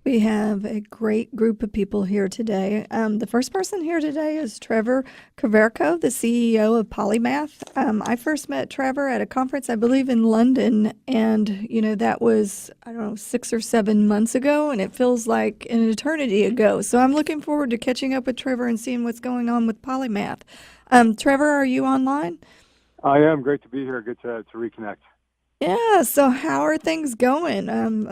We have a great group of people here today. The first person here today is Trevor Koverko, the CEO of Polymath. I first met Trevor at a conference, I believe, in London, and that was, I don't know, 6 or 7 months ago, and it feels like an eternity ago. So I'm looking forward to catching up with Trevor and seeing what's going on with Polymath. Trevor, are you online? I am. Great to be here. Good to reconnect. Yeah, so how are things going?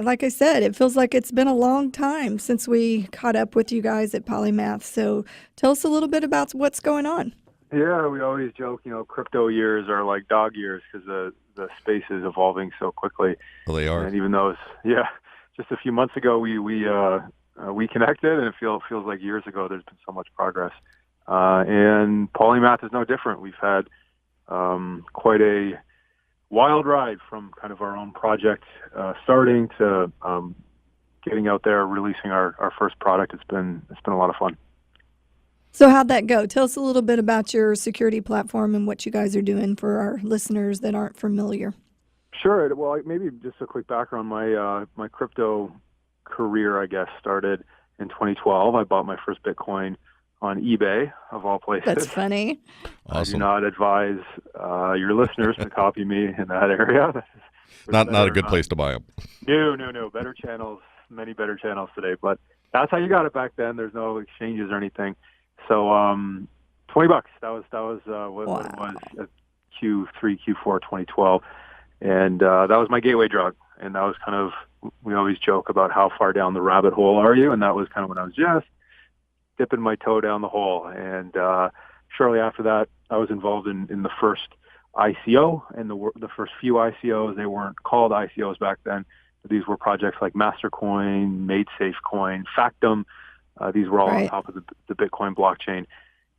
Like I said, it feels like it's been a long time since we caught up with you guys at Polymath. So tell us a little bit about what's going on. Yeah, we always joke, crypto years are like dog years because the space is evolving so quickly. Well, they are. And even though just a few months ago we connected, and it feels like years ago. There's been so much progress, and Polymath is no different. We've had quite a wild ride from kind of our own project starting to getting out there, releasing our first product. It's been a lot of fun. So how'd that go? Tell us a little bit about your security platform and what you guys are doing for our listeners that aren't familiar. Sure. Well, maybe just a quick background. My crypto career, I guess, started in 2012. I bought my first Bitcoin on eBay, of all places. That's funny. Awesome. I do not advise your listeners to copy me in that area. Not a good place to buy them. No. Better channels, many better channels today. But that's how you got it back then. There's no exchanges or anything. So $20. That was what it was at Q3, Q4 2012. And that was my gateway drug. And that was kind of, we always joke about how far down the rabbit hole are you? And that was kind of when I was just dipping my toe down the hole. And shortly after that, I was involved in the first ICO and the first few ICOs. They weren't called ICOs back then. These were projects like Mastercoin, MadeSafeCoin, Factum. These were all on top of the Bitcoin blockchain.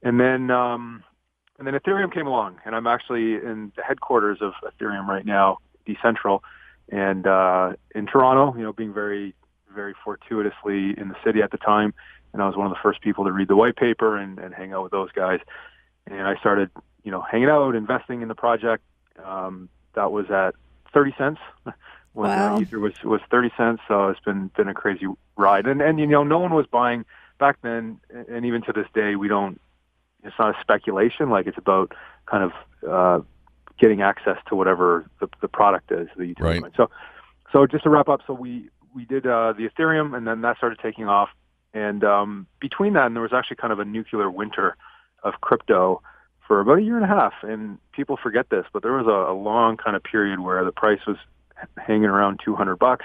And then Ethereum came along, and I'm actually in the headquarters of Ethereum right now, Decentral, and in Toronto, being very, very fortuitously in the city at the time. And I was one of the first people to read the white paper and hang out with those guys. And I started, hanging out, investing in the project. That was at 30 cents when Ether was 30 cents. So it's been a crazy ride. And no one was buying back then. And even to this day, it's not a speculation. Like, it's about kind of getting access to whatever the product is, the utility. Right. So just to wrap up, so we did the Ethereum, and then that started taking off. And between that, and there was actually kind of a nuclear winter of crypto for about a year and a half. And people forget this, but there was a long kind of period where the price was hanging around $200,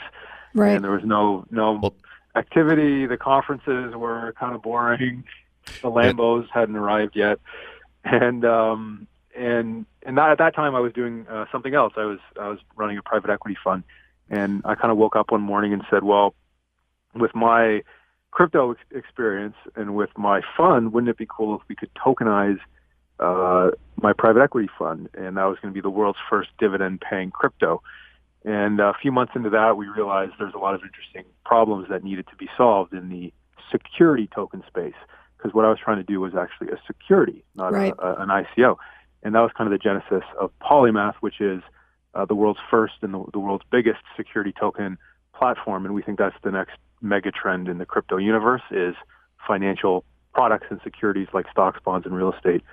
right? And there was no activity. The conferences were kind of boring. The Lambos hadn't arrived yet, and at that time I was doing something else. I was running a private equity fund, and I kind of woke up one morning and said, well, with my crypto experience and with my fund, wouldn't it be cool if we could tokenize my private equity fund? And that was going to be the world's first dividend-paying crypto. And a few months into that, we realized there's a lot of interesting problems that needed to be solved in the security token space, because what I was trying to do was actually a security, not an ICO. And that was kind of the genesis of Polymath, which is the world's first and the world's biggest security token platform. And we think that's the next mega trend in the crypto universe, is financial products and securities like stocks, bonds, and real estate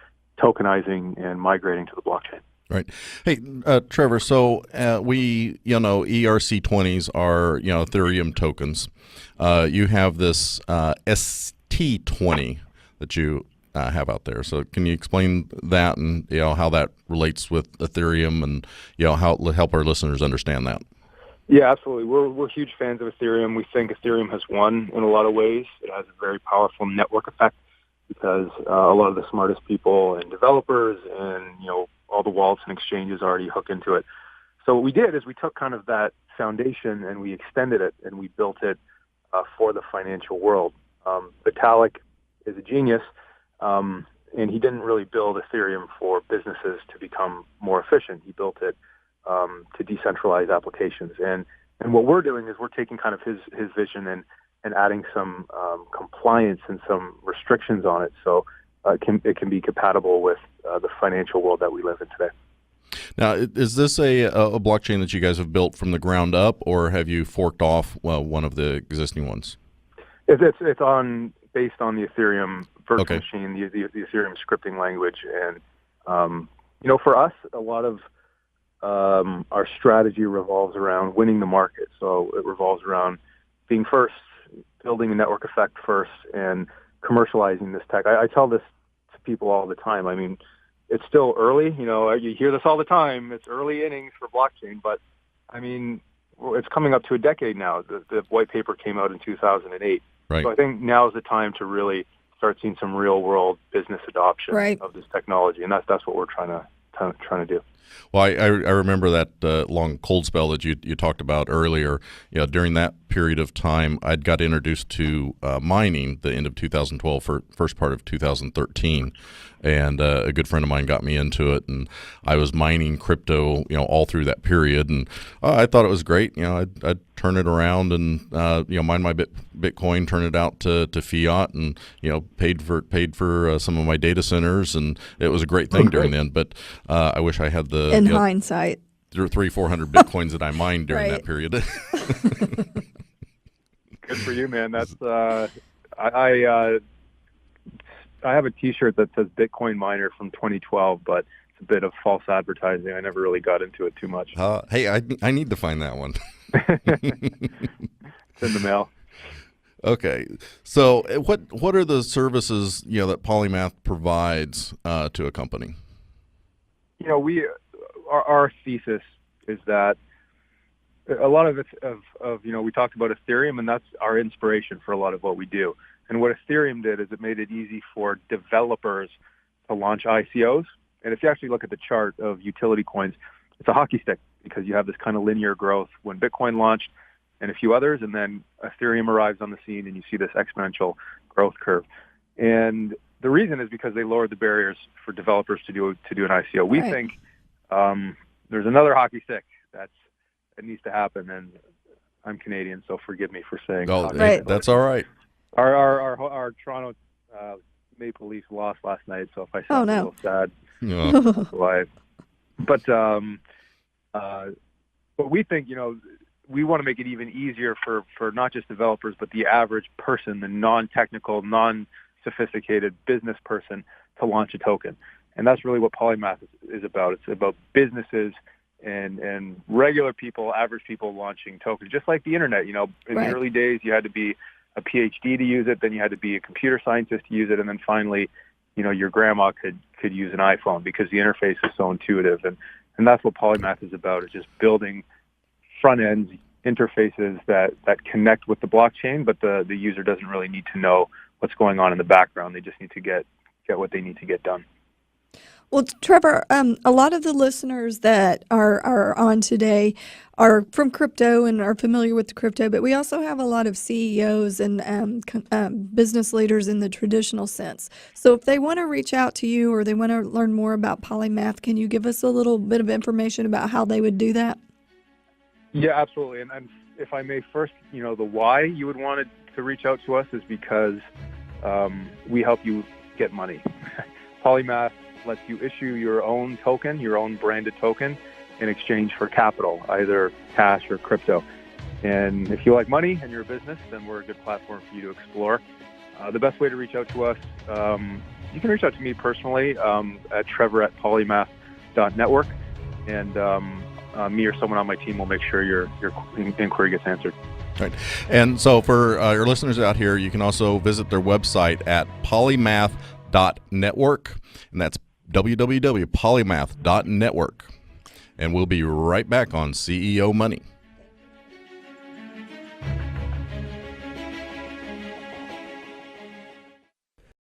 tokenizing and migrating to the blockchain. Right. Hey, Trevor, so we, ERC20s are, Ethereum tokens. You have this ST20 that you have out there. So can you explain that and, how that relates with Ethereum and, how help our listeners understand that? Yeah, absolutely. We're huge fans of Ethereum. We think Ethereum has won in a lot of ways. It has a very powerful network effect because a lot of the smartest people and developers and, all the wallets and exchanges already hook into it. So what we did is we took kind of that foundation and we extended it and we built it for the financial world. Vitalik is a genius, and he didn't really build Ethereum for businesses to become more efficient. He built it to decentralize applications. And what we're doing is we're taking kind of his vision and adding some compliance and some restrictions on it, so it can be compatible with the financial world that we live in today. Now, is this a blockchain that you guys have built from the ground up, or have you forked off one of the existing ones? It's based on the Ethereum virtual Okay. machine, the Ethereum scripting language, and for us, a lot of our strategy revolves around winning the market. So it revolves around being first, building a network effect first, and commercializing this tech. I tell this to people all the time. I mean, it's still early. You hear this all the time. It's early innings for blockchain, but I mean, it's coming up to a decade now. The white paper came out in 2008. Right. So I think now is the time to really start seeing some real world business adoption of this technology, and that's what we're trying to do. Well, I remember that long cold spell that you talked about earlier. During that period of time, I'd got introduced to mining the end of 2012, first part of 2013, and a good friend of mine got me into it, and I was mining crypto, all through that period, and I thought it was great. I'd turn it around and mine my Bitcoin, turn it out to fiat, and paid for some of my data centers, and it was a great thing during then. But I wish I had the in hindsight 300-400 Bitcoins that I mined during that period. Good for you, man. That's I have a T-shirt that says Bitcoin miner from 2012, but it's a bit of false advertising. I never really got into it too much. Hey, I need to find that one. It's in the mail. Okay, so what are the services that Polymath provides to a company? Our thesis is that a lot of we talked about Ethereum, and that's our inspiration for a lot of what we do. And what Ethereum did is it made it easy for developers to launch ICOs. And if you actually look at the chart of utility coins, it's a hockey stick because you have this kind of linear growth when Bitcoin launched and a few others, and then Ethereum arrives on the scene, and you see this exponential growth curve. And the reason is because they lowered the barriers for developers to do an ICO. We think there's another hockey stick that needs to happen, and I'm Canadian, so forgive me for saying. That's all right. Our Toronto Maple Leafs lost last night, so if I sound a little sad, that's why. But we think we want to make it even easier for not just developers, but the average person, the non-technical, non-sophisticated business person to launch a token. And that's really what Polymath is about. It's about businesses and regular people, average people launching tokens, just like the internet. In the early days, you had to be a PhD to use it, then you had to be a computer scientist to use it, and then finally, your grandma could use an iPhone because the interface is so intuitive. And that's what Polymath is about, is just building front-end interfaces that connect with the blockchain, but the user doesn't really need to know what's going on in the background. They just need to get what they need to get done. Well, Trevor, a lot of the listeners that are on today are from crypto and are familiar with the crypto, but we also have a lot of CEOs and business leaders in the traditional sense. So if they want to reach out to you or they want to learn more about Polymath, can you give us a little bit of information about how they would do that? Yeah, absolutely. And if I may first, the why you would want to reach out to us is because we help you get money. Polymath lets you issue your own token, your own branded token, in exchange for capital, either cash or crypto. And if you like money and you're a business, then we're a good platform for you to explore. The best way to reach out to us, you can reach out to me personally at trevor@polymath.network, and me or someone on my team will make sure your inquiry gets answered. Right. And so for your listeners out here, you can also visit their website at polymath.network, and that's www.polymath.network. And we'll be right back on CEO Money.